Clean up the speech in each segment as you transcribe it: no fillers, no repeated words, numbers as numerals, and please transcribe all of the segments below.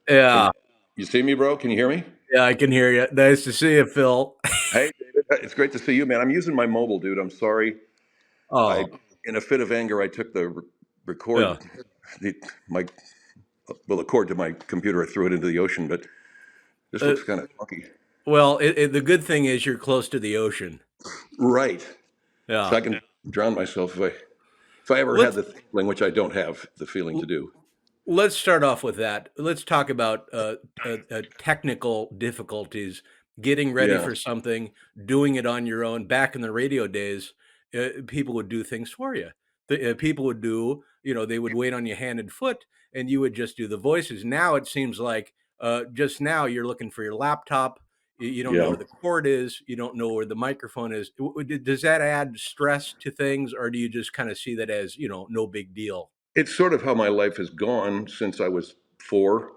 Can Yeah, you see me, bro? Can you hear me? yeah, I can hear you. Nice to see you, Phil. Hey, David. It's great to see you, man. I'm using my mobile, dude. I'm sorry. I, Oh, in a fit of anger, I took the yeah. record, the, my, well, the cord to my computer. I threw it into the ocean, but this Uh, looks kind of funky. well, the good thing is you're close to the ocean. Right. So Yeah. I can drown myself if I ever had Let's the feeling, which I don't have the feeling to do. let's start off with that. Let's talk about technical difficulties, getting ready Yeah. for something, doing it on your own. Back in the radio days, people would do things for you. People would do, they would wait on you hand and foot, and you would just do the voices. Now it seems like just now you're looking for your laptop. You don't know Yeah. where the cord is. You don't know where the microphone is. Does that add stress to things, or do you just kind of see that as, no big deal? It's sort of how my life has gone since I was 4,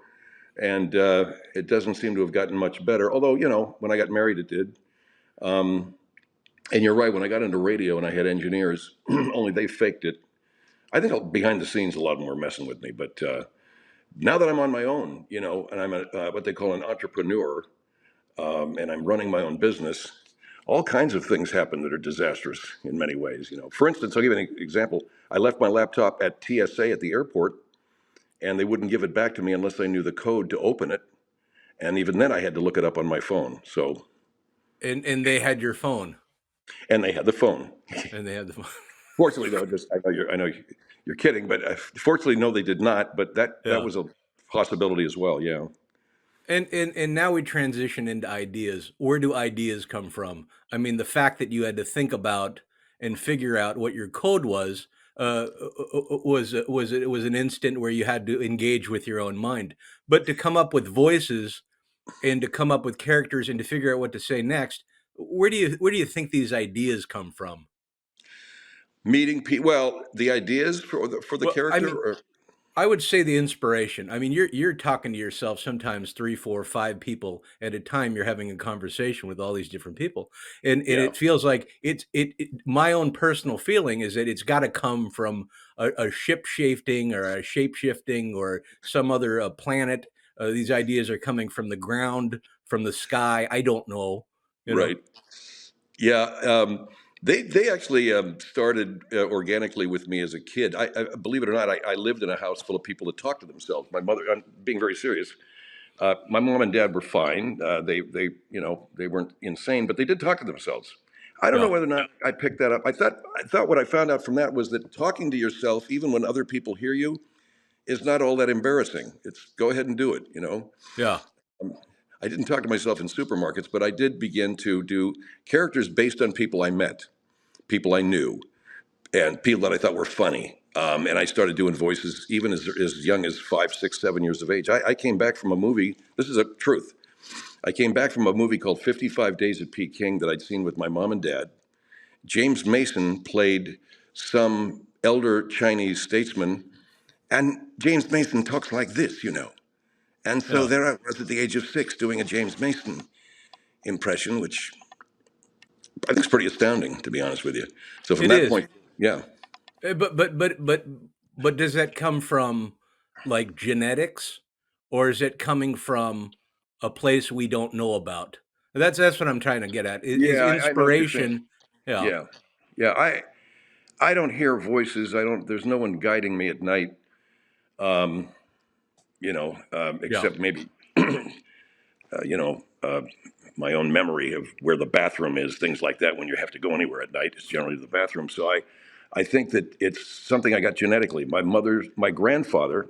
and it doesn't seem to have gotten much better. Although, when I got married, it did. Um, And you're right. When I got into radio and I had engineers, only they faked it. I think behind the scenes, a lot of them were messing with me. But now that I'm on my own, and I'm what they call an entrepreneur, and I'm running my own business, all kinds of things happen that are disastrous in many ways. For instance, I'll give you an example. I left my laptop at TSA at the airport, and they wouldn't give it back to me unless I knew the code to open it. And even then, I had to look it up on my phone. So, And they had your phone, and they had the phone. and they had the phone. Fortunately, though, just I know you're kidding, but fortunately, no, they did not. But that Yeah. was a possibility as well. Yeah, And now we transition into ideas. Where do ideas come from? I mean, the fact that you had to think about and figure out what your code was was an instant where you had to engage with your own mind. But to come up with voices and to come up with characters and to figure out what to say next, where do you think these ideas come from? meeting people. Well, the ideas for the Well, I character. mean, I would say the inspiration. I mean, you're talking to yourself sometimes 3, 4, 5 people at a time. You're having a conversation with all these different people, and Yeah, it feels like my own personal feeling is that it's got to come from a ship shifting or a shape shifting or some other planet. These ideas are coming from the ground, from the sky. I don't know. You know. right. Yeah, they actually started organically with me as a kid. I believe it or not, I lived in a house full of people that talked to themselves. My mother, I'm being very serious. My mom and dad were fine. They weren't insane, but they did talk to themselves. I don't know Yeah. whether or not I picked that up. I thought what I found out from that was that talking to yourself, even when other people hear you, is not all that embarrassing. It's go ahead and do it. Yeah. I didn't talk to myself in supermarkets, but I did begin to do characters based on people I met, people I knew, and people that I thought were funny. And I started doing voices even as young as 5, 6, 7 years of age. I came back from a movie. This is a truth. I came back from a movie called 55 Days at Peking that I'd seen with my mom and dad. James Mason played some elder Chinese statesman, and James Mason talks like this. And so Yeah. there I was at the age of 6 doing a James Mason impression, which I think is pretty astounding, to be honest with you. So from It that is. point, yeah. But does that come from like genetics, or is it coming from a place we don't know about? That's what I'm trying to get at. Is Yeah, I know what you're saying. inspiration? Yeah, Yeah. Yeah. I don't hear voices. There's no one guiding me at night, um, yeah, except maybe, my own memory of where the bathroom is, things like that. When you have to go anywhere at night, it's generally the bathroom. So I think that it's something I got genetically. My grandfather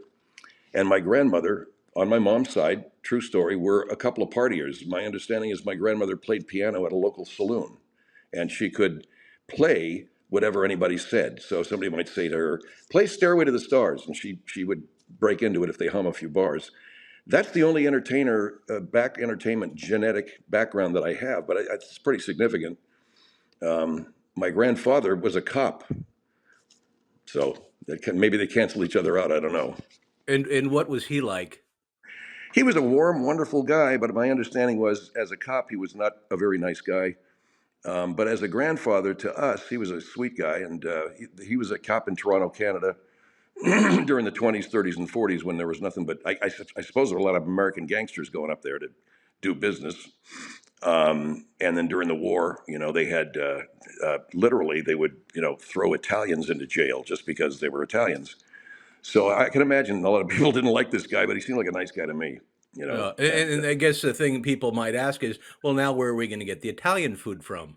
and my grandmother on my mom's side, true story, were a couple of partiers. My understanding is my grandmother played piano at a local saloon, and she could play whatever anybody said. So somebody might say to her, "Play Stairway to the Stars," and she would break into it if they hum a few bars. That's the only entertainment genetic background that I have, but it's pretty significant. My grandfather was a cop, so maybe they cancel each other out. I don't know. and what was he like? He was a warm, wonderful guy, but my understanding was, as a cop, he was not a very nice guy. But as a grandfather to us, he was a sweet guy, and he was a cop in Toronto, Canada. during the 20s, 30s, and 40s when there was nothing but, I suppose there were a lot of American gangsters going up there to do business. And then during the war, they had literally they would, throw Italians into jail just because they were Italians. So I can imagine a lot of people didn't like this guy, but he seemed like a nice guy to me, and And I guess the thing people might ask is, well, now where are we going to get the Italian food from?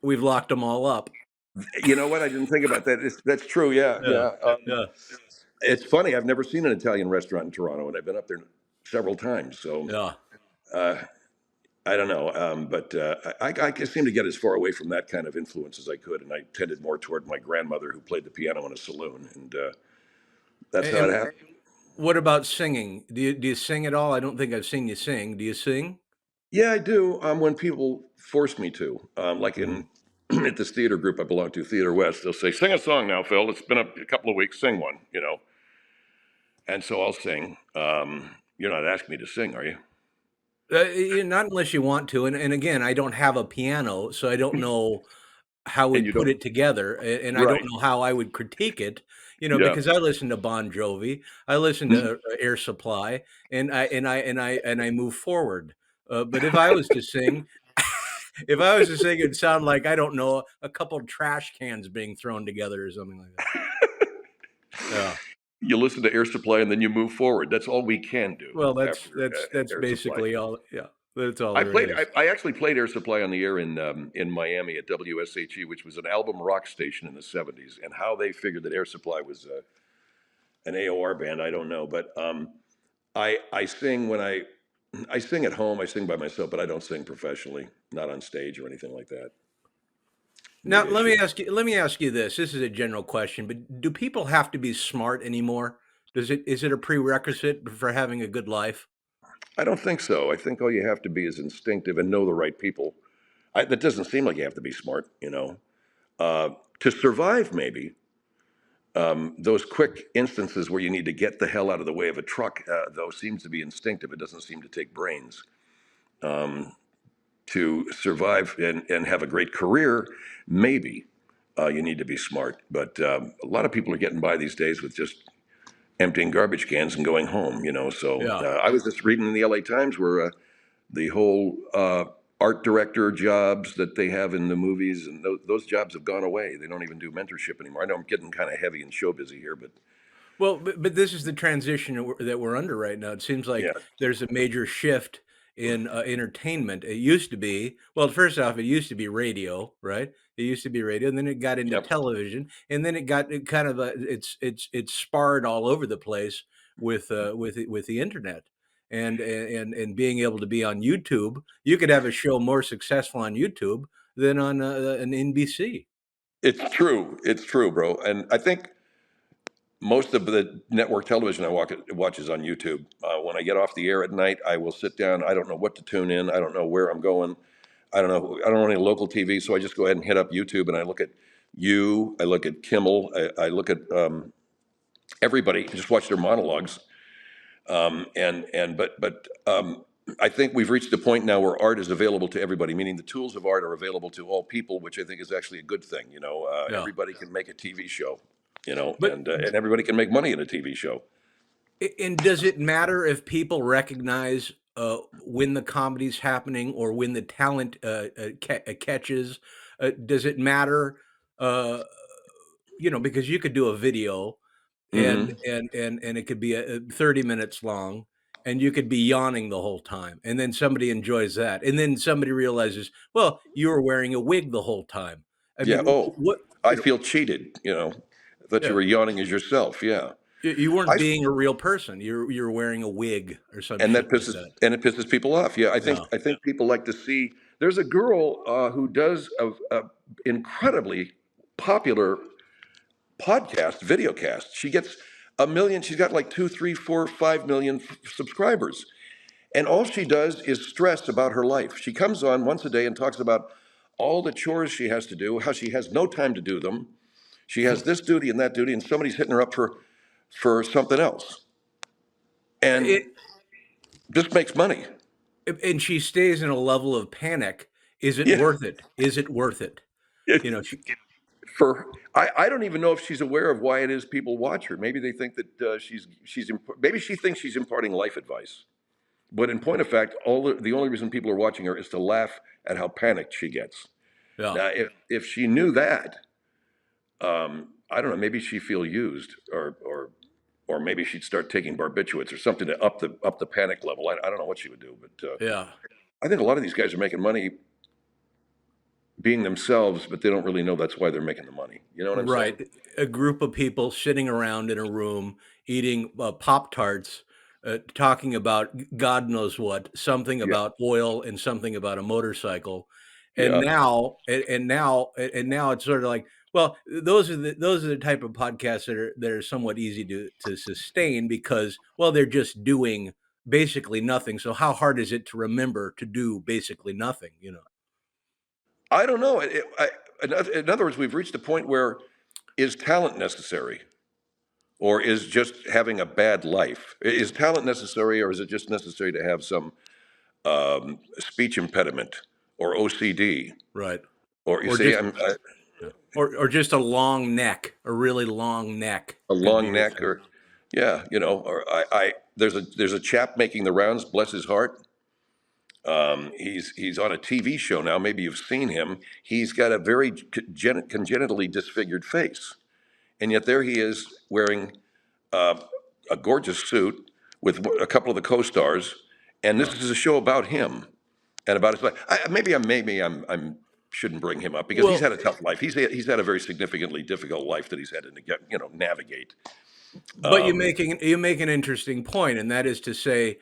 We've locked them all up. you know what? I didn't think about that. That's true. Yeah, Yeah, yeah. yeah, It's funny. I've never seen an Italian restaurant in Toronto, and I've been up there several times. So yeah. uh, I don't know, but I seem to get as far away from that kind of influence as I could, and I tended more toward my grandmother, who played the piano in a saloon, and that's how it And happened. what about singing? Do you sing at all? I don't think I've seen you sing. Do you sing? Yeah, I do. When people force me to, like Mhm. in at this theater group I belong to, Theater West, they'll say, "Sing a song now, Phil. It's been a couple of weeks. Sing one." And so I'll sing. You're not asking me to sing, are you? Not unless you want to. And again, I don't have a piano, so I don't know how And we'd you put don't, it together, and I don't right? know how I would critique it, Yeah. because I listen to Bon Jovi, I listen to Air Supply, and I move forward. But if I was to sing, it'd sound like, I don't know, a couple trash cans being thrown together or something like that. Yeah. You listen to Air Supply and then you move forward. That's all we can do Well, that's after that's that's Air Supply. basically all. Yeah, that's all I there played. is. I actually played Air Supply on the air in Miami at WSHE, which was an album rock station in the '70s. And how they figured that Air Supply was an AOR band, I don't know. But I sing when I sing at home. I sing by myself, but I don't sing professionally, not on stage or anything like that. Now, Maybe I should. let me ask you this. This is a general question, but do people have to be smart anymore? Is it a prerequisite for having a good life? I don't think so. I think all you have to be is instinctive and know the right people. That doesn't seem like you have to be smart. To survive, maybe. Those quick instances where you need to get the hell out of the way of a truck, though, seems to be instinctive. It doesn't seem to take brains. To survive and have a great career, maybe you need to be smart. But a lot of people are getting by these days with just emptying garbage cans and going home. So Yeah. I was just reading in the LA Times where the whole art director jobs that they have in the movies, and those jobs have gone away. They don't even do mentorship anymore. I know I'm getting kind of heavy and show busy here, but Well, but this is the transition that we're under right now. It seems yeah, like there's a major shift in entertainment. It used to be, well, first off, it used to be radio, right? It used to be radio, and then it got into yep. television, and then it kind of it's sparred all over the place with the internet, and being able to be on YouTube. You could have a show more successful on YouTube than on an NBC. It's true, bro. And I think most of the network television watch is on YouTube. When I get off the air at night, I will sit down. I don't know what to tune in. I don't know where I'm going. I don't know. I don't know any local TV, so I just go ahead and hit up YouTube and I look at you. I look at Kimmel. I look at everybody. Just watch their monologues. But I think we've reached a point now where art is available to everybody, meaning the tools of art are available to all people, which I think is actually a good thing. Yeah, Everybody can make a TV show. but And everybody can make money in a TV show. And does it matter if people recognize when the comedy's happening or when the talent catches? Does it matter? Uh, because you could do a video and Hmm. and it could be 30 minutes long, and you could be yawning the whole time, and then somebody enjoys that, and then somebody realizes, well, you were wearing a wig the whole time. I mean, Yeah. Oh, what I you know? feel cheated. That you Yeah, were yawning as yourself. Yeah. you weren't I being a real person. You're wearing a wig or some and shit that like pisses that. and it pisses people off. Yeah. I think Yeah. I think people like to see. There's a girl who does a incredibly popular podcast, videocast. She gets a million. She's got like 2, 3, 4, 5 million subscribers, and all she does is stress about her life. She comes on once a day and talks about all the chores she has to do, how she has no time to do them. She has this duty and that duty, and somebody's hitting her up for something else, and It this makes money. and she stays in a level of panic. Is it Yeah, worth it? Is it worth it? it, You know, she I don't even know if she's aware of why it is people watch her. Maybe they think that maybe she thinks she's imparting life advice. But in point of fact, the only reason people are watching her is to laugh at how panicked she gets. Yeah. Now, if she knew that, I don't know, maybe she'd feel used, or maybe she'd start taking barbiturates or something to up the panic level. I don't know what she would do, but Yeah. I think a lot of these guys are making money being themselves, but they don't really know that's why they're making the money. You know what I'm saying? Right. A group of people sitting around in a room eating Pop Tarts, talking about God knows what, something Yeah, about oil and something about a motorcycle. And yeah. now it's sort of like, well, those are the type of podcasts that are somewhat easy to sustain because, well, they're just doing basically nothing. So how hard is it to remember to do basically nothing, you know? I don't know. In other words, we've reached a point where is talent necessary, or is just having a bad life? Is talent necessary, or is it just necessary to have some speech impediment or OCD, Right. or you Or see, just Yeah. Or just a long neck, a really long neck a could be long the neck, thing. or yeah, or there's a chap making the rounds. Bless his heart. He's on a TV show now. Maybe you've seen him. He's got a very congenitally disfigured face, and yet there he is wearing uh, a gorgeous suit with a couple of the co-stars, and this Yeah. is a show about him and about his life. Maybe I'm shouldn't bring him up because he's Well, had a tough life. He's had a very significantly difficult life that he's had to get, navigate. but you make an interesting point, and that is to say,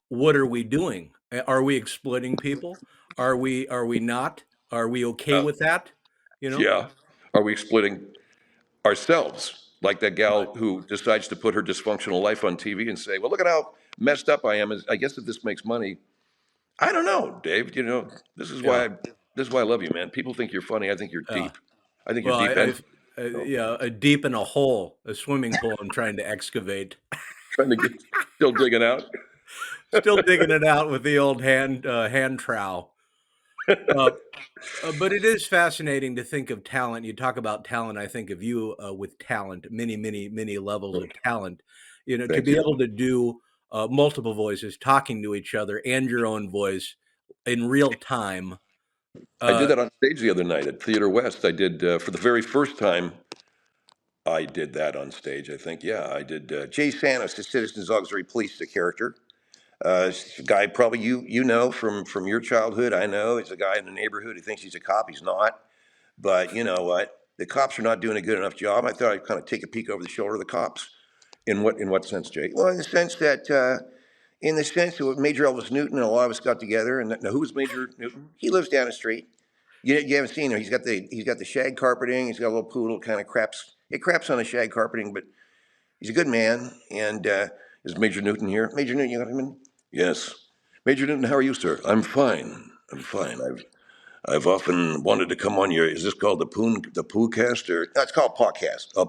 what are we doing? Are we exploiting people? Are we not? Are we okay Uh, with that? You know? yeah, are we exploiting ourselves like that Right. gal who decides to put her dysfunctional life on TV and say, "Well, look at how messed up I am." I guess if this makes money, I don't know, Dave. This is Yeah. why I love you, man. People think you're funny. I think you're Yeah. deep. I think you're Well, deep end. yeah, deep in a hole, a swimming pool I'm trying to excavate. Trying to get still digging out. Still digging it out with the old hand trowel. Uh, but it is fascinating to think of talent. You talk about talent. I think of you with talent, many, many, many levels of talent. To Thank be you. able to do multiple voices, talking to each other, and your own voice in real time. I did Uh, that on stage the other night at Theater West. I did for the very first time. I did that on stage. I think, yeah, I did. Jay Sanos, the Citizens Auxiliary Police, the character. It's a guy probably you know from your childhood. I know he's a guy in the neighborhood who thinks he's a cop. He's not. But you know what? The cops are not doing a good enough job. I thought I'd kind of take a peek over the shoulder of the cops. In what sense, Jay? Well, in the sense that Major Elvis Newton and a lot of us got together. And now, who was Major Newton? He lives down the street. You haven't seen him. He's got the shag carpeting. He's got a little poodle. Kind of craps. It craps on the shag carpeting, but he's a good man. And is Major Newton here? Major Newton, you got him in? Yes. Major Newton, how are you, sir? I'm fine. I'm fine. I've often wanted to come on your. Is this called the Poohcast or? No, it's called podcast. A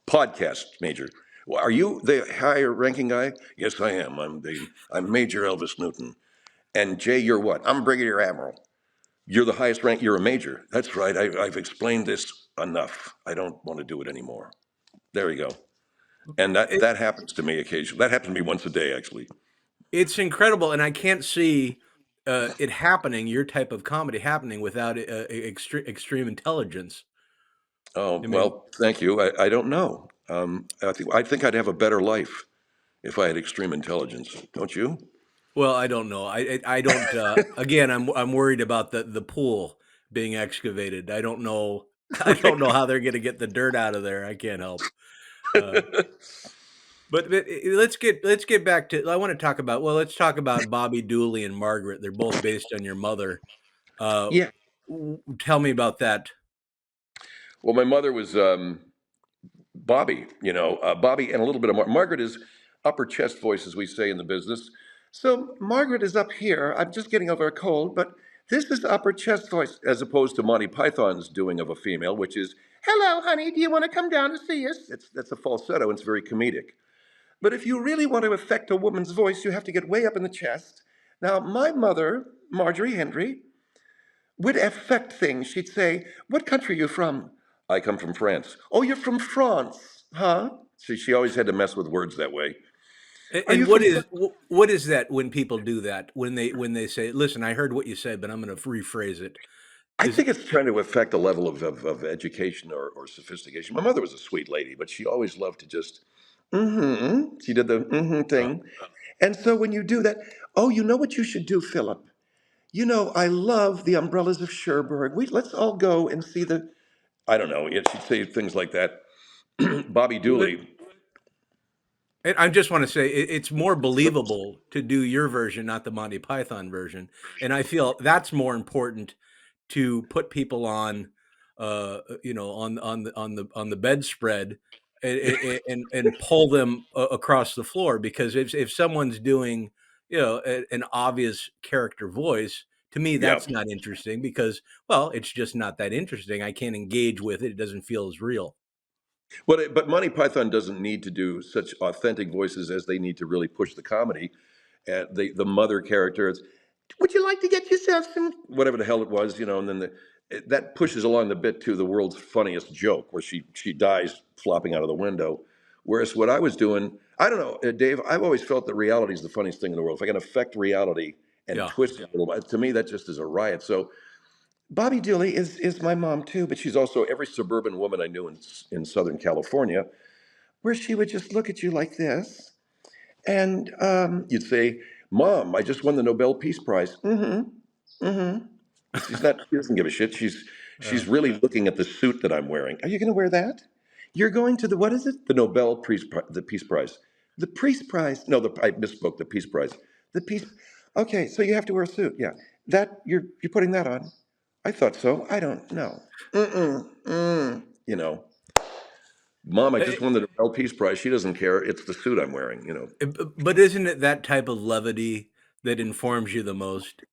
podcast, Major. Well, are you the higher ranking guy? Yes, I am. I'm Major Elvis Newton. And Jay, you're what? I'm Brigadier Admiral. You're the highest rank. You're a major. That's right. I've explained this enough. I don't want to do it anymore. There you go. And that it, that happens to me occasionally. That happens to me once a day, actually. it's incredible, and I can't see it happening. Your type of comedy happening without extreme intelligence. Oh I mean, well, thank you. I don't know. I think I'd have a better life if I had extreme intelligence. Don't you? well, I don't know. I don't. Again, I'm worried about the pool being excavated. I don't know. I don't know how they're going to get the dirt out of there. I can't help. Uh, but let's get back to. I want to talk about. Well, let's talk about Bobby Dooley and Margaret. They're both based on your mother. Uh, Yeah. Tell me about that. Well, my mother was Bobby. Bobby, and a little bit of Margaret is upper chest voice, as we say in the business. So Margaret is up here. I'm just getting over a cold, but this is upper chest voice, as opposed to Monty Python's doing of a female, which is, "Hello, honey. Do you want to come down to see us?" That's a falsetto, and it's very comedic. But if you really want to affect a woman's voice, you have to get way up in the chest. Now, my mother, Marjorie Hendrie, would affect things. She'd say, "What country are you from?" "I come from France." "Oh, you're from France, huh?" She always had to mess with words that way. "Are you And from what is that when people do that? When they say, "Listen, I heard what you said, but I'm gonna rephrase it." I Is think it's trying to affect a level of education or sophistication. My mother was a sweet lady, but she always loved to just, She did the uh, thing. And so when you do that, oh, you know what you should do, Philip? You know, I love the umbrellas of Cherbourg. Let's all go and see the, I don't know. She'd say things like that. Bobby but Dooley. and I just wanna say it's more believable to do your version, not the Monty Python version, and I feel that's more important to put people on, on the bedspread and pull them across the floor because if someone's doing, an obvious character voice, to me, Yeah. that's not interesting because, well, it's just not that interesting. I can't engage with it. It doesn't feel as real. But Monty Python doesn't need to do such authentic voices as they need to really push the comedy. The mother character is, would you like to get yourself some whatever the hell it was, and then that pushes along the bit to the world's funniest joke where she dies flopping out of the window. Whereas what I was doing, I don't know, Dave, I've always felt that reality is the funniest thing in the world. If I can affect reality and Yeah. twist it a little bit, to me that just is a riot. So Bobby Dooley is my mom too, but she's also every suburban woman I knew in Southern California, where she would just look at you like this, and you'd say, "Mom, I just won the Nobel Peace Prize." Mm-hmm. She's not. She doesn't give a shit. She's Uh, really looking at the suit that I'm wearing. Are you going to wear that? You're going to the what is it? The Nobel Peace the Peace Prize. The Peace Prize. No, I misspoke. The Peace Prize. The Peace. Okay, so you have to wear a suit. Yeah, that you're putting that on. I thought so. I don't know. Mm-mm, you know, Mom, I just won the Nobel Peace Prize. She doesn't care. It's the suit I'm wearing. but isn't it that type of levity that informs you the most?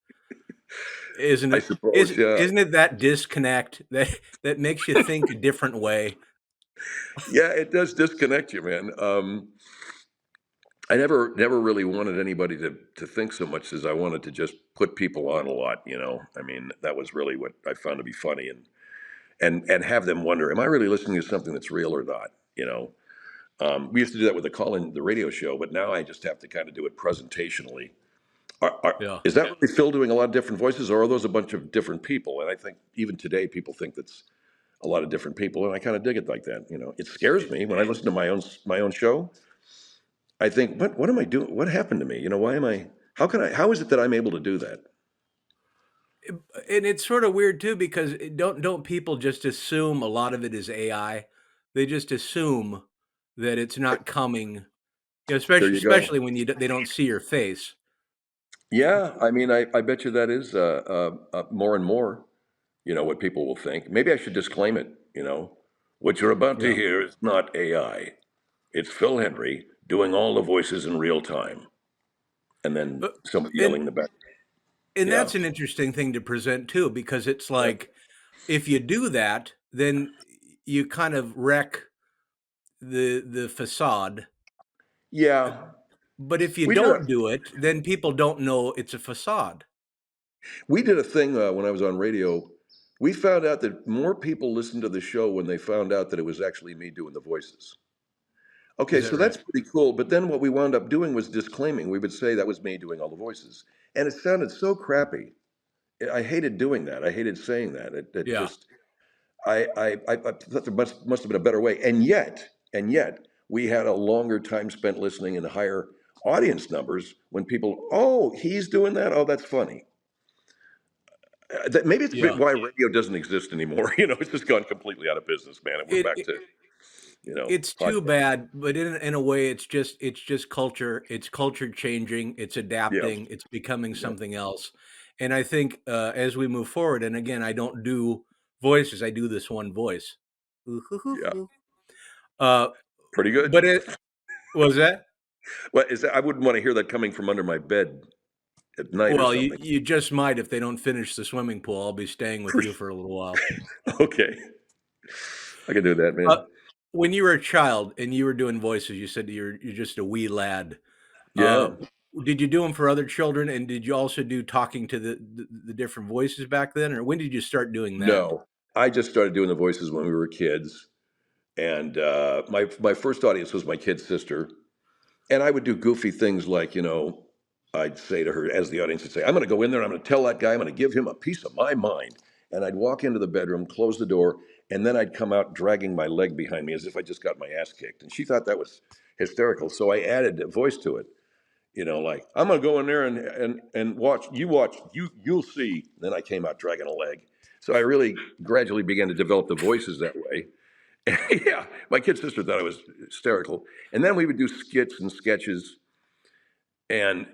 Isn't I it? suppose. Yeah. Isn't it that disconnect that makes you think a different way? Yeah, it does disconnect you, man. I never really wanted anybody to think so much as I wanted to just put people on a lot. I mean, that was really what I found to be funny, and have them wonder, am I really listening to something that's real or not? We used to do that with the radio show, but now I just have to kind of do it presentationally. Yeah. Is that really Phil doing a lot of different voices, or are those a bunch of different people? And I think even today, people think that's a lot of different people, and I kind of dig it like that. It scares me when I listen to my own show. I think, what am I doing? What happened to me? Why am I? How is it that I'm able to do that? And it's sort of weird too because don't people just assume a lot of it is AI? They just assume that it's not coming, There you go. especially when they don't see your face. Yeah, I mean, I bet you that is more and more. What people will think. Maybe I should disclaim it. What you're about to Yeah. hear is not AI. It's Phil Hendrie doing all the voices in real time, and then But somebody and yelling in the back. and Yeah, that's an interesting thing to present too because it's yeah, like if you do that, then you kind of wreck the facade. yeah. But if you We did a don't do it, then people don't know it's a facade. we did a thing when I was on radio. We found out that more people listened to the show when they found out that it was actually me doing the voices. Okay, Is that so right? that's pretty cool. But then what we wound up doing was disclaiming. We would say that was me doing all the voices, and it sounded so crappy. I hated doing that. I hated saying that. It Yeah. just I thought there must have been a better way. And yet, we had a longer time spent listening and higher audience numbers when people, oh, he's doing that. Oh, that's funny. Maybe it's Yeah. why radio doesn't exist anymore. It's just gone completely out of business, man. And we're It, back it to it's too podcast. bad, but in a way it's just culture. It's culture changing, it's Yeah, adapting, it's becoming yeah, something else. And I think as we move forward, and again, I don't do voices, I do this one voice. Ooh, hoo, hoo, yeah. hoo. Uh, Pretty but good. it was that? Well, is that, I wouldn't want to hear that coming from under my bed at night or Well, you something. you just might if they don't finish the swimming pool. I'll be staying with you for a little while. Okay, I can do that, Uh, man. when you were a child and you were doing voices, you said you're just a wee lad. Uh, Yeah. Did you do them for other children, and did you also do talking to the different voices back then, or when did you start doing that? No, I just started doing the voices when we were kids, and my first audience was my kid's sister, and I would do goofy things like, I'd say to her, as the audience would say, I'm going to go in there and I'm going to tell that guy, I'm going to give him a piece of my mind. And I'd walk into the bedroom, close the door, and then I'd come out dragging my leg behind me as if I just got my ass kicked. And she thought that was hysterical. So I added a voice to it, like, I'm going to go in there and you'll see. Then I came out dragging a leg. So I really gradually began to develop the voices that way. Yeah, my kid sister thought it was hysterical. And then we would do skits and sketches, and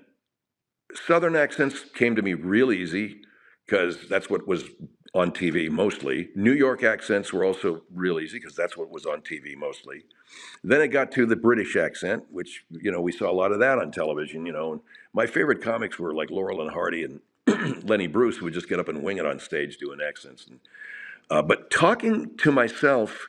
Southern accents came to me real easy because that's what was on TV mostly. New York accents were also real easy because that's what was on TV mostly. Then it got to the British accent, which, we saw a lot of that on television, And my favorite comics were like Laurel and Hardy and Lenny Bruce, who would just get up and wing it on stage doing accents. But talking to myself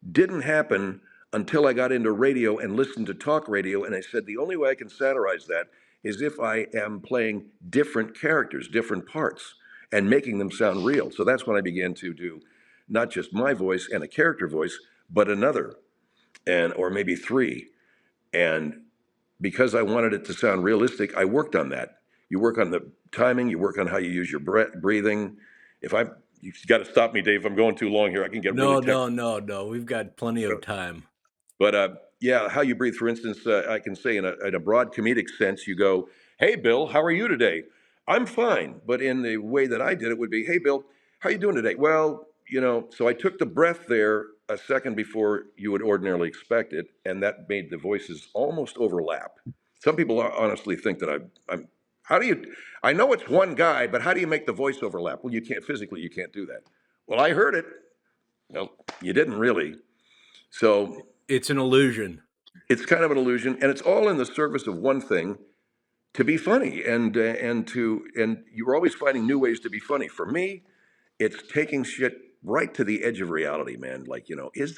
didn't happen until I got into radio and listened to talk radio. And I said, the only way I can satirize that is if I am playing different characters, different parts, and making them sound real. So that's when I began to do not just my voice and a character voice, but another, or maybe three. And because I wanted it to sound realistic, I worked on that. You work on the timing, you work on how you use your breathing. You've got to stop me, Dave. If I'm going too long here, I can get really No, technical. no, no, no. We've got plenty of time. But yeah, how you breathe, for instance, I can say in a broad comedic sense, you go, "Hey, Bill, how are you today?" I'm fine. But in the way that I did it would be, "Hey, Bill, how you doing today?" Well, so I took the breath there a second before you would ordinarily expect it, and that made the voices almost overlap. Some people honestly think that I'm. How do you? I know it's one guy, but how do you make the voice overlap? Well, you can't physically. You can't do that. Well, I heard it. Well, you didn't really. So It's an illusion. it's kind of an illusion, and it's all in the service of one thing: to be funny, and you're always finding new ways to be funny. For me, it's taking shit right to the edge of reality, man. Like, is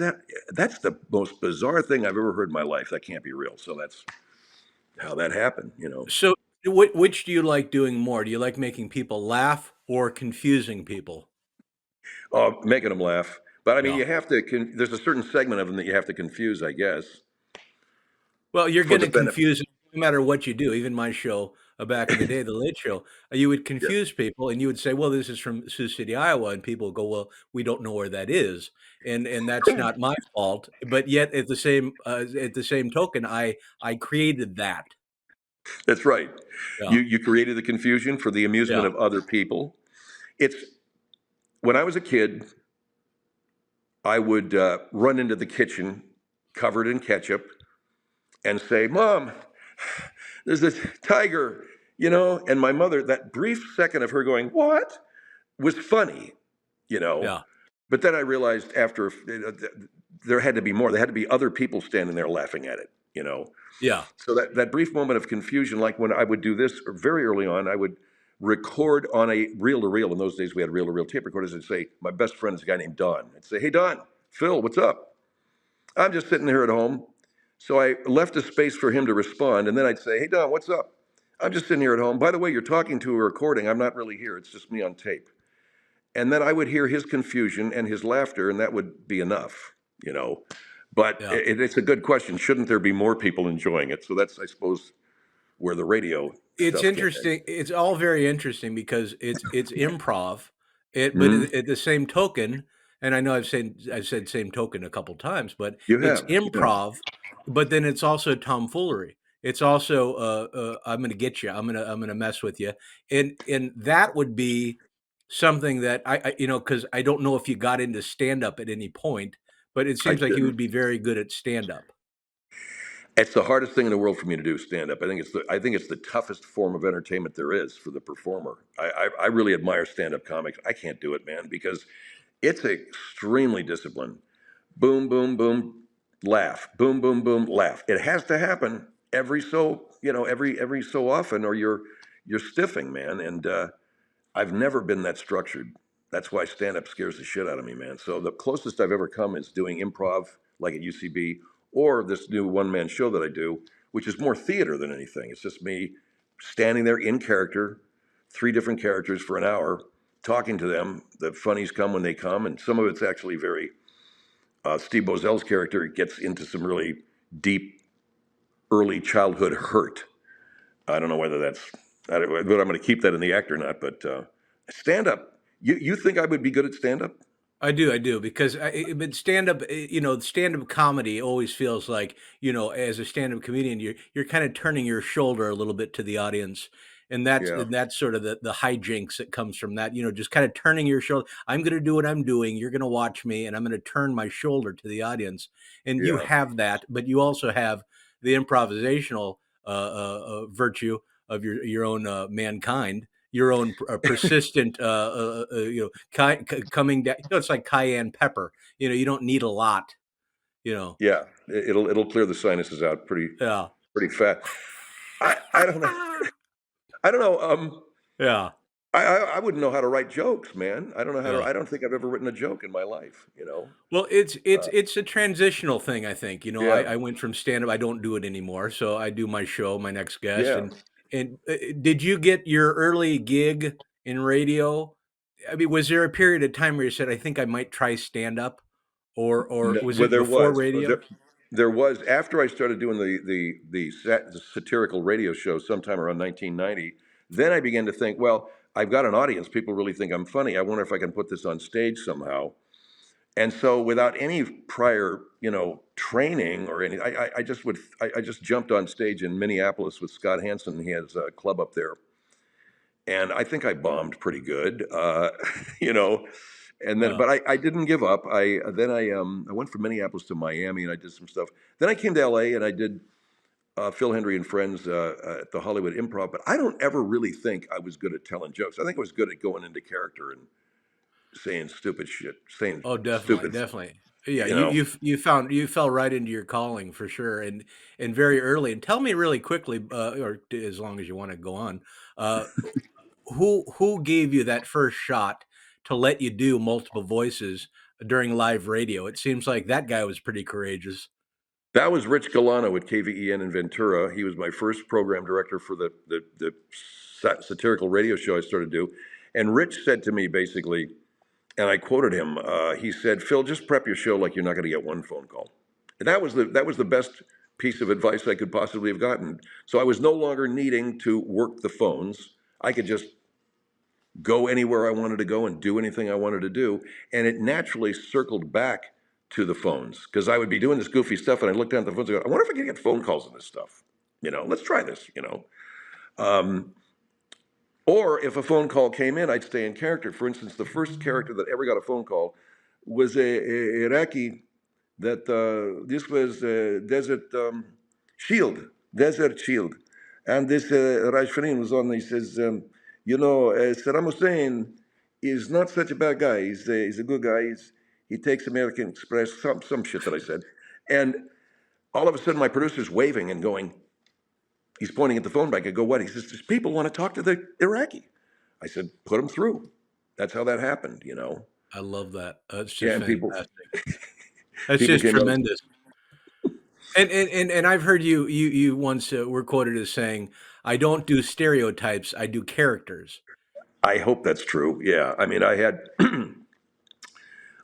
that's the most bizarre thing I've ever heard in my life. That can't be real. So that's how that happened. So, which do you like doing more? Do you like making people laugh or confusing people? Oh, making them laugh. But I mean, Yeah. you have to. There's a certain segment of them that you have to confuse, I guess, Well, you're for the gonna benefit. confuse no matter what you do. Even my show, back in the day, The Late Show, you would Yeah. confuse people and you would say, "Well, this is from Sioux City, Iowa," and people would go, "Well, we don't know where that is." And that's not my fault, but yet at the same token, I created that. That's right. Yeah. You created the confusion for the amusement Yeah. of other people. It's when I was a kid, I would run into the kitchen covered in ketchup and say, "Mom, there's this tiger," and my mother, that brief second of her going, "What?" was funny, you know. Yeah. But then I realized after there had to be more. There had to be other people standing there laughing at it. Yeah. So that brief moment of confusion, like when I would do this very early on, I would record on a reel to reel. In those days, we had reel to reel tape recorders. I'd say, my best friend is a guy named Don. I'd say, "Hey, Don, Phil, what's up?" I'm just sitting here at home. So I left a space for him to respond. And then I'd say, "Hey, Don, what's up?" "I'm just sitting here at home. By the way, you're talking to a recording. I'm not really here. It's just me on tape." And then I would hear his confusion and his laughter, and that would be enough. But Yeah. it's a good question. Shouldn't there be more people enjoying it? So that's, I suppose, where the radio It's stuff came in. interesting. It's all very interesting because it's improv. But Hmm. at the same token, and I know I've said same token a couple times, but You it's have, yeah. improv. But then it's also tomfoolery. It's also I'm going to get you. I'm gonna mess with you, and that would be something that because I don't know if you got into stand up at any point, but it I seems like you would didn't. be very good at stand up. It's the hardest thing in the world for me to do, stand up. I think it's the toughest form of entertainment there is for the performer. I really admire stand up comics. I can't do it, man, because it's extremely disciplined. Boom, boom, boom, laugh. Boom, boom, boom, laugh. It has to happen every so often, or you're stiffing, man. And I've never been that structured. That's why stand up scares the shit out of me, man. So the closest I've ever come is doing improv, like at UCB, or this new one man show that I do, which is more theater than anything. It's just me standing there in character, 3 different characters for an hour, talking to them. The funnies come when they come, and some of it's actually very. Steve Bozel's character gets into some really deep early childhood hurt. I don't know whether whether I'm going to keep that in the act or not, but stand up. You think I would be good at stand up? I do, because but stand up, stand up comedy always feels like, as a stand up comedian, you're kind of turning your shoulder a little bit to the audience, and Yeah, that's sort of the hijinks that comes from that. Just kind of turning your shoulder. I'm going to do what I'm doing. You're going to watch me, and I'm going to turn my shoulder to the audience. And you yeah, have that, but you also have the improvisational virtue of your own mankind, your own persistent, coming down. It's like cayenne pepper. You don't need a lot. You know, yeah. It'll clear the sinuses out yeah, pretty fast. I don't know. I don't know. yeah. I wouldn't know how to write jokes, man. I don't know how to. Yeah. I don't think I've ever written a joke in my life. Well, it's it's Uh, it's a transitional thing, I think. yeah, I went from stand up. I don't do it anymore, so I do my show, my next guest, yeah. and did you get your early gig in radio? I mean, was there a period of time where you said, "I think I might try stand up," or No, was well, it there before was radio? there was after I started doing the satirical radio show sometime around 1990. Then I began to think, well, I've got an audience. People really think I'm funny. I wonder if I can put this on stage somehow. And so, without any prior, training or anything, I just jumped on stage in Minneapolis with Scott Hansen. He has a club up there, and I think I bombed pretty good, you know. And then, Yeah. but I didn't give up. I went from Minneapolis to Miami, and I did some stuff. Then I came to LA, and I did Phil Hendrie and Friends at the Hollywood Improv. But I don't ever really think I was good at telling jokes. I think I was good at going into character and saying stupid shit, saying Oh, definitely, stupid, definitely. Yeah, you know. you fell right into your calling for sure, and very early. And tell me really quickly, or as long as you want to go on, uh, who gave you that first shot to let you do multiple voices during live radio? It seems like that guy was pretty courageous. That was Rich Galano at KVEN in Ventura. He was my first program director for the satirical radio show I started to do. And Rich said to me basically, and I quoted him. He said, "Phil, just prep your show like you're not going to get one phone call." And that was the best piece of advice I could possibly have gotten. So I was no longer needing to work the phones. I could just go anywhere I wanted to go and do anything I wanted to do. And it naturally circled back to the phones because I would be doing this goofy stuff and I look down at the phones and go, I wonder if I can get phone calls on this stuff. Let's try this. Um, or if a phone call came in, I'd stay in character. For instance, the first character that ever got a phone call was a Iraqi that this was Desert Shield. And this Raj Farin was on, he says, Saddam Hussein is not such a bad guy. He's a good guy. He takes American Express, some shit that I said. And all of a sudden, my producer's waving and going, he's pointing at the phone back. I go, what? He says, these people want to talk to the Iraqi. I said, put them through. That's how that happened. I love that. It's Yeah, just and people fantastic. That's people just came up. tremendous. And I've heard you once were quoted as saying, "I don't do stereotypes. I do characters." I hope that's true. Yeah, I mean, I had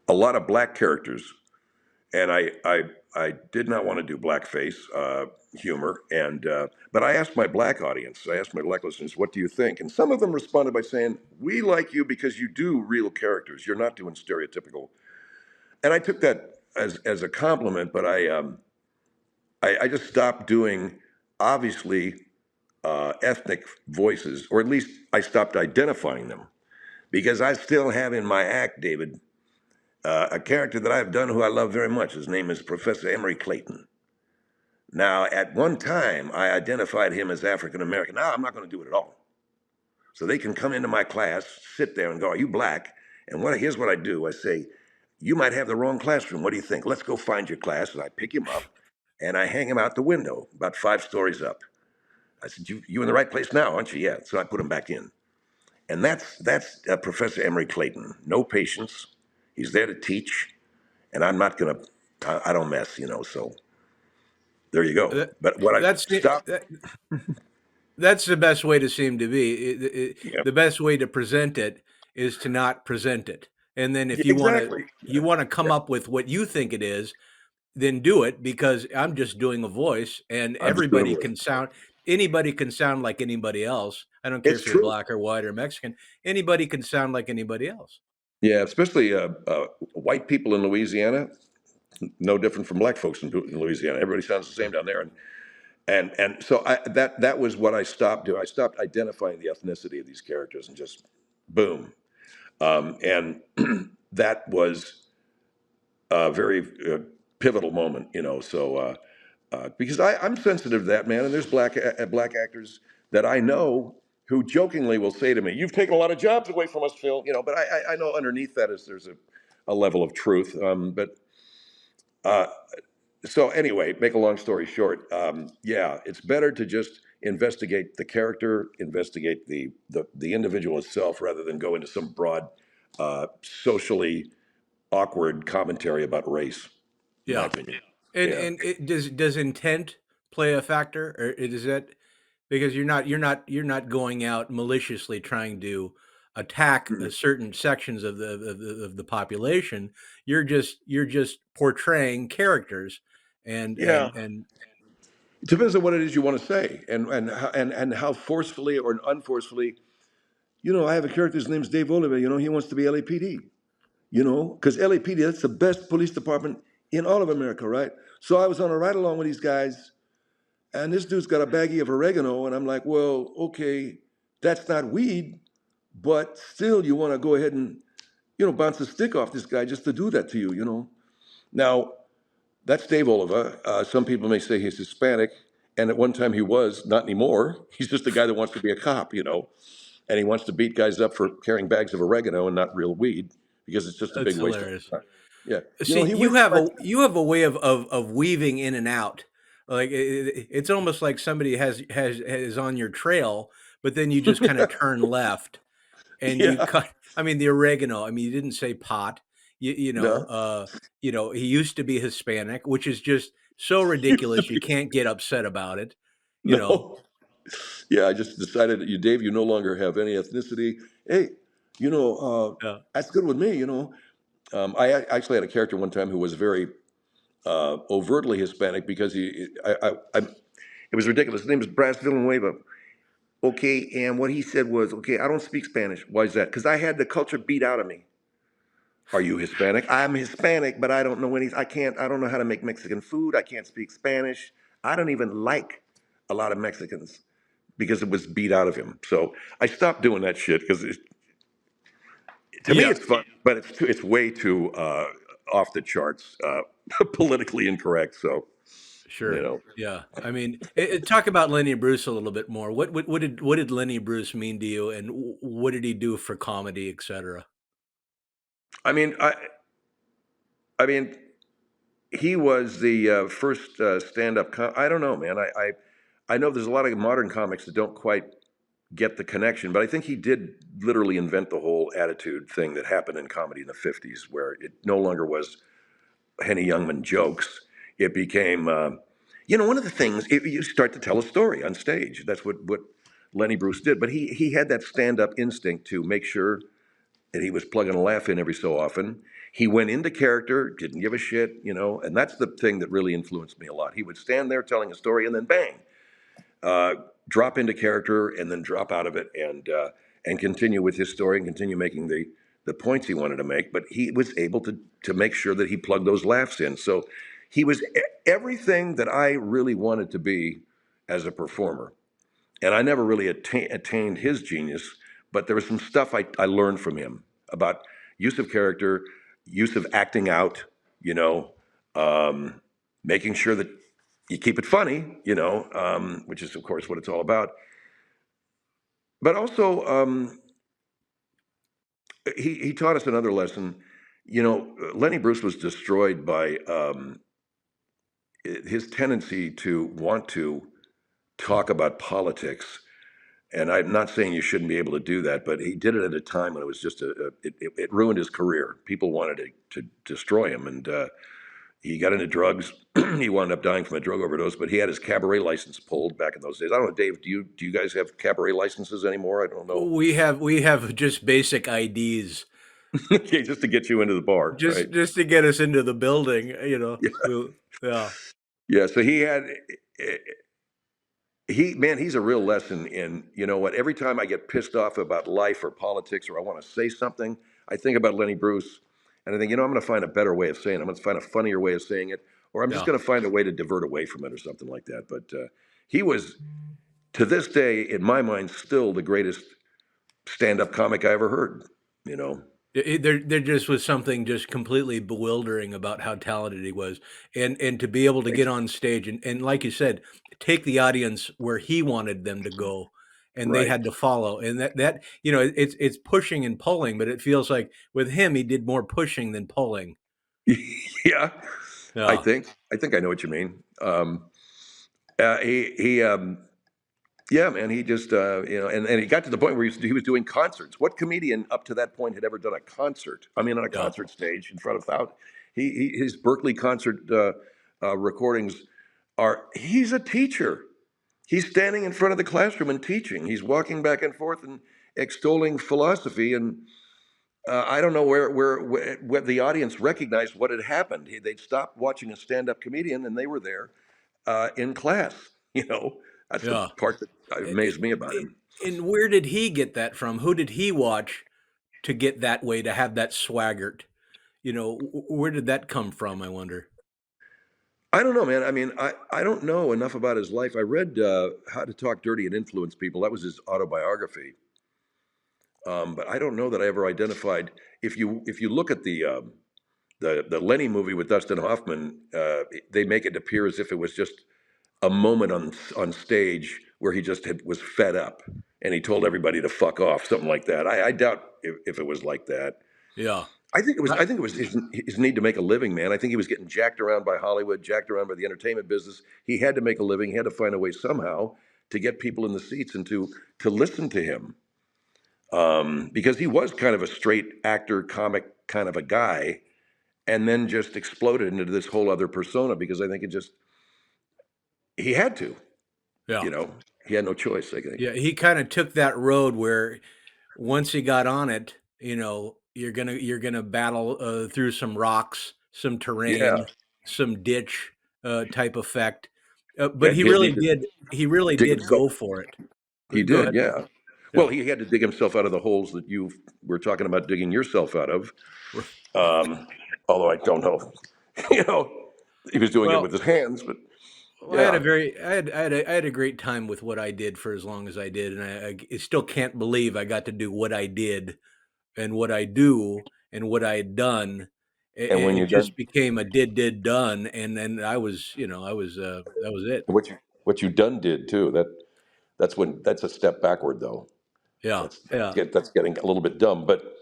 a lot of black characters, and I did not want to do blackface humor. And but I asked my black audience, I asked my black listeners, what do you think? And some of them responded by saying, "We like you because you do real characters. You're not doing stereotypical." And I took that as a compliment, but I just stopped doing obviously ethnic voices, or at least I stopped identifying them because I still have in my act, David, a character that I've done who I love very much. His name is Professor Emery Clayton. Now, at one time, I identified him as African American. Now, I'm not going to do it at all. So they can come into my class, sit there, and go, "Are you black?" And here's what I do: I say, "You might have the wrong classroom. What do you think? Let's go find your class." And I pick him up, and I hang him out the window, about 5 stories up. I said, "You in the right place now, aren't you?" "Yeah." So I put him back in. And that's Professor Emery Clayton. No patience. He's there to teach, and I'm not gonna. I don't mess. So there you go. That But what I that's stopped. that That's the best way to seem to be. Yeah, The best way to present it is to not present it. And then yeah, if exactly. you want to come Yeah, up with what you think it is, then do it, because I'm just doing a voice and I'm just doing a voice. anybody can sound like anybody else. I don't care It's if you're true. black or white or Mexican. Anybody can sound like anybody else. Yeah, especially white people in Louisiana, no different from black folks in Louisiana. Everybody sounds the same down there, and so that was what I stopped doing. I stopped identifying the ethnicity of these characters and just boom. And that was a very pivotal moment, you know. So because I'm sensitive to that, man, and there's black actors that I know who jokingly will say to me, "You've taken a lot of jobs away from us, Phil," you know. But I know underneath that is there's a level of truth. But uh, so anyway, make a long story short, yeah, it's better to just investigate the character, investigate the individual itself, rather than go into some broad, socially awkward commentary about race. In my Yeah. opinion, And yeah. does intent play a factor, or is that because you're not going out maliciously trying to attack certain sections of the population. You're just portraying characters, Yeah, and it depends on what it is you want to say, and how forcefully or unforcefully. You know, I have a character. His name's Dave Oliver. You know, he wants to be LAPD. You know, because LAPD, that's the best police department in all of America, right? So I was on a ride along with these guys, and this dude's got a baggie of oregano, and I'm like, well, okay, that's not weed, but still, you want to go ahead and bounce a stick off this guy just to do that to you, you know. Now, that's Dave Oliver. Some people may say he's Hispanic, and at one time he was, not anymore. He's just a guy that wants to be a cop, you know, and he wants to beat guys up for carrying bags of oregano and not real weed because it's just a big it's waste of hilarious. time. Yeah, you know, See, he wasted my. you have a way of weaving in and out. Like it's almost like somebody has on your trail, but then you just kind of turn left and you Yeah, cut. I mean, the oregano. I mean, you didn't say pot. no, He used to be Hispanic, which is just so used to ridiculous. You be. can't get upset about it. You know, No, yeah, I just decided that you, Dave, you no longer have any ethnicity. Hey, yeah, that's good with me. Actually had a character one time who was very overtly Hispanic because it was ridiculous. His name is Bras Villanueva. Okay, and what he said was, okay, I don't speak Spanish. Why is that? Because I had the culture beat out of me. Are you Hispanic? I'm Hispanic, but I don't know any. I don't know how to make Mexican food. I can't speak Spanish. I don't even like a lot of Mexicans because it was beat out of him. So I stopped doing that shit because to me yeah, it's fun, but it's way too off the charts, politically incorrect. So you sure. know, Yeah, I mean, talk about Lenny Bruce a little bit more. What did Lenny Bruce mean to you, and what did he do for comedy, etc.? I mean, I mean, he was the first stand-up. I don't know, man. I know there's a lot of modern comics that don't quite get the connection, but I think he did literally invent the whole attitude thing that happened in comedy in the '50s, where it no longer was Henny Youngman jokes. It became, one of the things. You start to tell a story on stage. That's what Lenny Bruce did. But he had that stand-up instinct to make sure that he was plugging a laugh in every so often. He went into character, didn't give a shit, and that's the thing that really influenced me a lot. He would stand there telling a story and then bang, uh, drop into character and then drop out of it and continue with his story and continue making the points he wanted to make. But he was able to make sure that he plugged those laughs in. So he was everything that I really wanted to be as a performer. And I never really attained his genius, but there was some stuff I learned from him about use of character, use of acting out, you know, um, making sure that you keep it funny, which is, of course, what it's all about. But also, he taught us another lesson. Lenny Bruce was destroyed by his tendency to want to talk about politics. And I'm not saying you shouldn't be able to do that, but he did it at a time when it was just it ruined his career. People wanted to destroy him, and He got into drugs. He wound up dying from a drug overdose, but he had his cabaret license pulled back in those days. I don't know, Dave. Do you guys have cabaret licenses anymore? I don't know. We have just basic IDs Okay, just to get you into the bar, right? just to get us into the building, you know. Yeah, Yeah, yeah. So he had he's a real lesson in, you know what, every time I get pissed off about life or politics or I want to say something, I think about Lenny Bruce and I think, I'm going to find a better way of saying it. I'm going to find a funnier way of saying it, or I'm just yeah. going to find a way to divert away from it or something like that. But he was, to this day, in my mind, still the greatest stand-up comic I ever heard, you know. There just was something just completely bewildering about how talented he was, and to be able to get on stage and like you said, take the audience where he wanted them to go, and they Right. had to follow, and that it's pushing and pulling, but it feels like with him he did more pushing than pulling. Yeah, Yeah, I think I know what you mean. He Yeah, man. He just, and he got to the point where he was doing concerts. What comedian up to that point had ever done a concert? I mean, on a yeah, concert stage in front of thousands. His Berkeley concert recordings he's a teacher. He's standing in front of the classroom and teaching. He's walking back and forth and extolling philosophy. And I don't know where the audience recognized what had happened. They'd stopped watching a stand up comedian and they were there in class. You know, that's the yeah. part that A- amazed me about a- him. and where did he get that from? Who did he watch to get that way, to have that swaggart? Where did that come from, I wonder? I don't know, man. I mean, I don't know enough about his life. I read How to Talk Dirty and Influence People. That was his autobiography. But I don't know that I ever identified. If you look at the Lenny movie with Dustin Hoffman, they make it appear as if it was just a moment on stage where he just was fed up and he told everybody to fuck off, something like that. I doubt if it was like that. Yeah. I think it was. I I think it was his need to make a living, man. I think he was getting jacked around by Hollywood, jacked around by the entertainment business. He had to make a living. He had to find a way somehow to get people in the seats and to listen to him, because he was kind of a straight actor, comic kind of a guy, and then just exploded into this whole other persona. Because I think he had to, yeah. you know, he had no choice. I think. Yeah, he kinda took that road where once he got on it, you're gonna battle, through some rocks, some Yeah, terrain, some ditch, type effect, but and he he really need to did he really dig did himself. go for it. He Go did, ahead. yeah. Well, Yeah. he had to dig himself out of the holes that you were talking about digging yourself out of. R Um, Although I don't know, you know, he was doing it Well with his hands, but I had a yeah. very I had a great time with what I did for as long as I did, and I still can't believe I got to do what I did and what I do and what I had done. And when It you're just done, became a did done, and then that was it. what you done did too. That's a step backward though. Yeah, yeah. That's getting a little bit dumb. But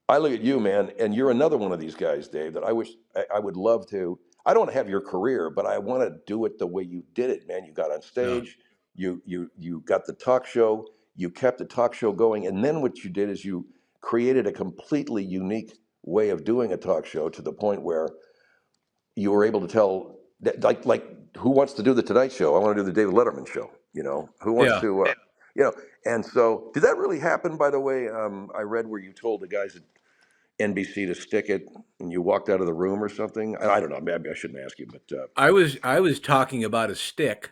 I look at you, man, and you're another one of these guys, Dave, that I wish I would love to. I don't have your career, but I want to do it the way you did it, man. You got on Yeah. stage, you got the talk show, you kept the talk show going, and then what you did is you created a completely unique way of doing a talk show to the point where you were able to tell like who wants to do the Tonight Show? I want to do the David Letterman show. Who wants Yeah. to you know? And so, did that really happen? By the way, I read where you told the guys at NBC to stick it, and you walked out of the room or something. I don't know. Maybe I shouldn't ask you, but I was talking about a stick,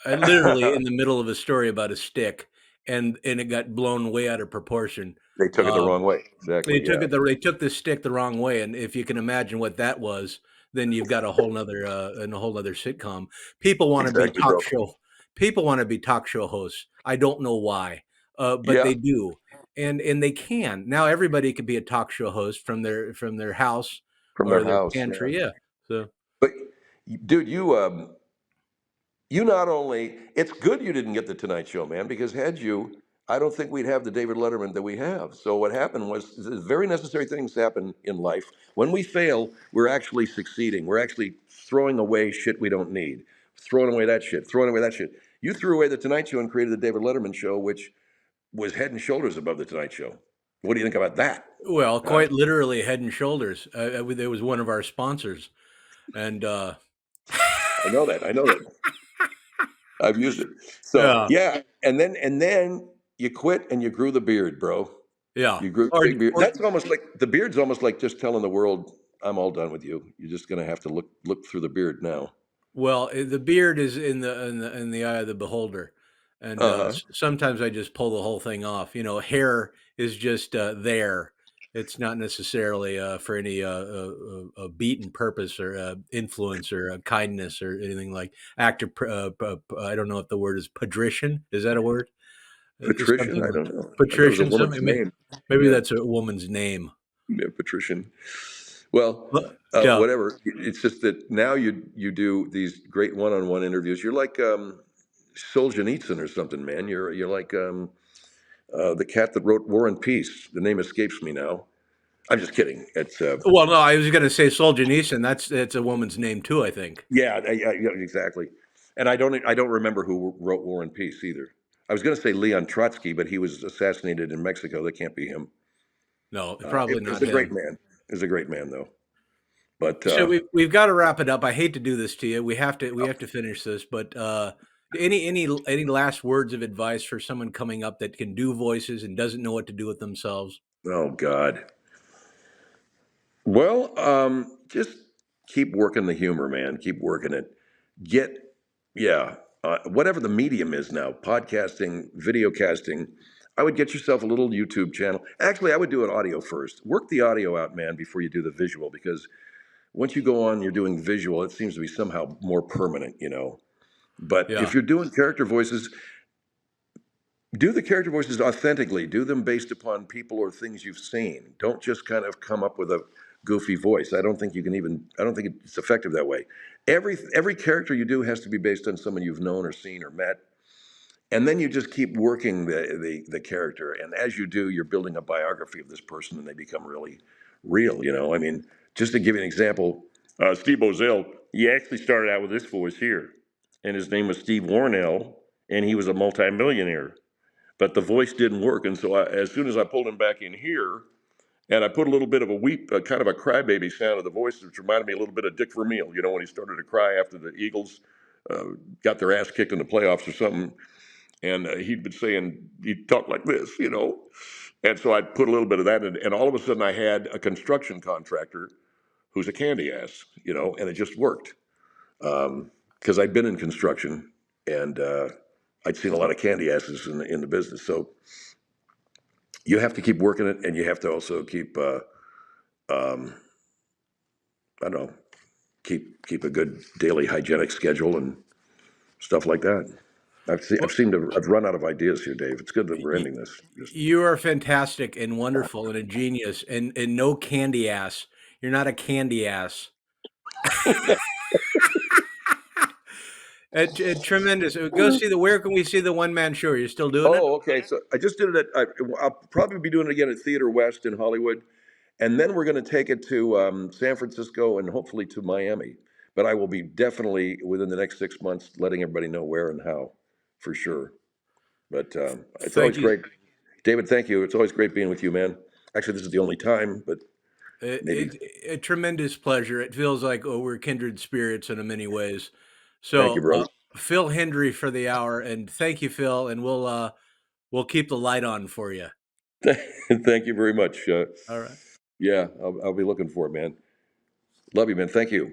literally in the middle of a story about a stick, and it got blown way out of proportion. they took it the Um wrong way. Exactly. Yeah. They took the stick the wrong way, and if you can imagine what that was, then you've got a whole nother sitcom. People wanna be Exactly, talk bro. show People wanna be talk show hosts. I don't know why, but Yeah, they do, and they can. Now everybody can be a talk show host from their house from their or their house. Yeah. pantry, yeah. So But dude, you not only, it's good you didn't get the Tonight Show, man, because had you, I don't think we'd have the David Letterman that we have. So what happened was very necessary things happen in life. When we fail, we're actually succeeding. We're actually throwing away shit we don't need, throwing away that shit, throwing away that shit. You threw away the Tonight Show and created the David Letterman show, which was head and shoulders above the Tonight Show. What do you think about that? well, Huh? quite literally head and shoulders. It was one of our sponsors. And I know that. I know that. I've used it. So yeah, yeah, and then you quit and you grew the beard, bro. yeah, You grew the big beard. That's almost like the beard's almost like just telling the world, "I'm all done with you. You're just gonna have to look through the beard now." well, the beard is in the eye of the beholder, and Uh huh. sometimes I just pull the whole thing off. Hair is just there. It's not necessarily for any beaten purpose or influence or kindness or anything like active. I don't know if the word is patrician. Is that a word? Patrician? Something I like don't know. I thought it was a patrician. woman's Something. name. Maybe Yeah, that's a woman's name. yeah, patrician. Well, Yeah. whatever. It's just that now you do these great one-on-one interviews. You're like Solzhenitsyn or something, man. You're like the cat that wrote War and Peace. The name escapes me now. I'm just kidding. It's Well, no, I was going to say Solzhenitsyn. That's a woman's name too, I think. yeah, yeah, exactly. And I don't remember who wrote War and Peace either. I was going to say Leon Trotsky, but he was assassinated in Mexico. That can't be him. No, It probably was not a great him. man. It was a great man, though. But So we've got to wrap it up. I hate to do this to you. We have to finish this, but any last words of advice for someone coming up that can do voices and doesn't know what to do with themselves? oh God. Well, just keep working the humor, man. Keep working it. Get, yeah, whatever the medium is now, podcasting, video casting. I would get yourself a little YouTube channel. Actually, I would do an audio first. Work the audio out, man, before you do the visual, because once you go on, you're doing visual. It seems to be somehow more permanent. But Yeah, if you're doing character voices, do the character voices authentically. Do them based upon people or things you've seen. Don't just kind of come up with a goofy voice. I don't think you can even. I don't think it's effective that way. Every character you do has to be based on someone you've known or seen or met, and then you just keep working the character. And as you do, you're building a biography of this person, and they become really real. I mean, just to give you an example, Steve Bozell, he actually started out with this voice here, and his name was Steve Warnell, and he was a multimillionaire, but the voice didn't work. And so as soon as I pulled him back in here, and I put a little bit of a weep, kind of a crybaby sound of the voice, which reminded me a little bit of Dick Vermeil, when he started to cry after the Eagles uh, got their ass kicked in the playoffs or something. And he'd been saying, he'd talk like this. And so I put a little bit of that in, and all of a sudden I had a construction contractor who's a candy ass, and it just worked. Because I'd been in construction, and I'd seen a lot of candy asses in the business. So you have to keep working it, and you have to also keep um, I don't know, keep a good daily hygienic schedule and stuff like that. I've well, seemed to I've run out of ideas here, Dave. It's good that we're y- ending this. Just you are fantastic and wonderful and a genius and no candy ass. You're not a candy ass. Tremendous. Go see the. Where can we see the one man show? Are you still doing it? oh, okay. So I just did it I'll probably be doing it again at Theater West in Hollywood, and then we're going to take it to San Francisco and hopefully to Miami. But I will be definitely within the next 6 months letting everybody know where and how, for sure. But it's Thank always you. great. David, thank you. It's always great being with you, man. Actually, this is the only time, but maybe. A tremendous pleasure. It feels like we're kindred spirits in many ways. Thank you, So, bro. Phil Hendrie for the hour, and thank you, Phil. And we'll keep the light on for you. Thank you very much. All right. Yeah, I'll be looking for it, man. Love you, man. Thank you.